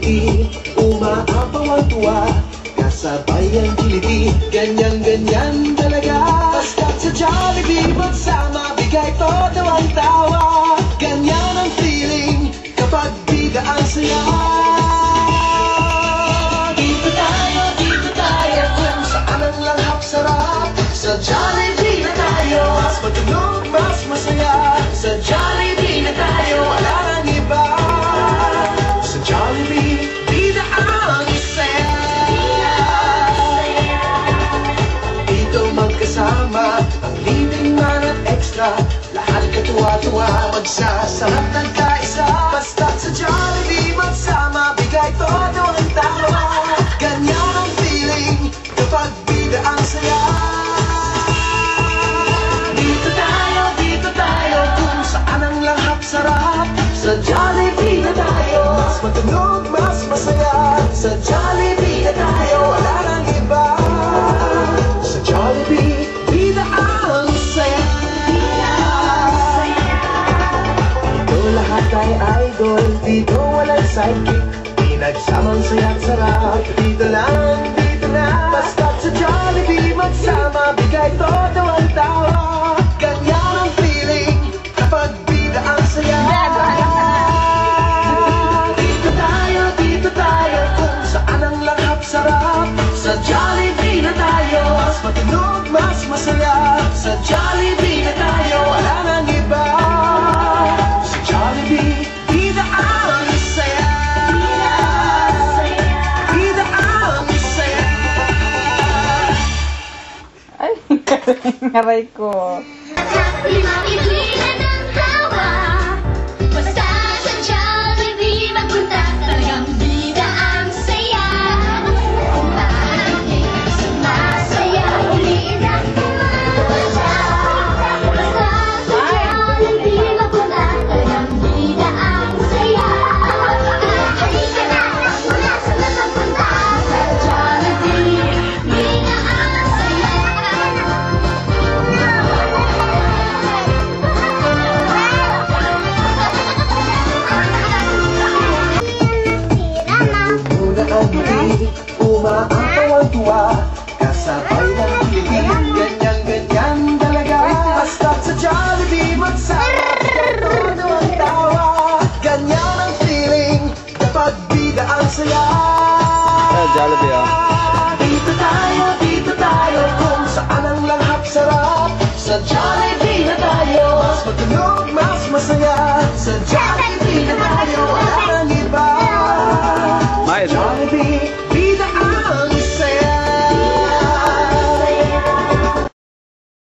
Jollibee, umaapaw ang tuwa, kasabay ang kiliti, ganyan-ganyan talaga. Basta't sa Jollibee magsama, bigay todo ang tawa, ganyan ang feeling kapag bida ang saya. Dito tayo, kung saan ang langhap sarap, sa Jollibee na tayo, mas matunog, mas masaya, sa Jollibee na tayo, wala nang iba. Sa Jollibee, bida ang saya. Dito magkasama, ang libreng man at extra, lahat katuwa-tuwa, magsasarap ng kaisa. Basta't sa Jollibee magsama, bigay todo ang tawa, ganyan ang feeling kapag bida ang saya. Dito tayo, kung saan ang langhap sarap, sa Jollibee na tayo, mas matunog, mas masaya, sa Jollibee na tayo, wala nang iba. Sa Jollibee, bida ang saya. Dito lahat ay idol, dito walang sidekick, pinagsamang saya't sarap, dito lang, dito na. Basta't sa Jollibee magsama, bigay todo ang tawa, ganyan ang feeling kapag bida ang saya. Dito tayo, kung saan ang langhap sarap, sa Jollibee na tayo, mas matunog, mas masaya, sa Jollibee na tayo, wala nang iba. Sa Jollibee, bida ang saya. Bida ang saya. Ay, aray ko. Ilan ang tawa, basta sa Jollibee magpunta, talagang bida ang saya. Kung bakit sumasaya, hindi na kumawala. Basta sa Jollibee magpunta, talagang bida ang saya. Halika na, mula sa magpunta, sa Jollibee, bida ang saya. Muna ang huli, umaapaw ang tuwa, kasabay ng kiliti, ganyan-ganyan talaga. Basta't sa Jollibee magsama, bigay todo ang tawa, ganyan ang feeling kapag bida ang saya. Jollibee, Dito tayo, kung saan ang langhap sarap, sa Jollibee na tayo, mas matunog, mas masaya, sa Jollibee na tayo, wala nang iba. Sa Jollibee,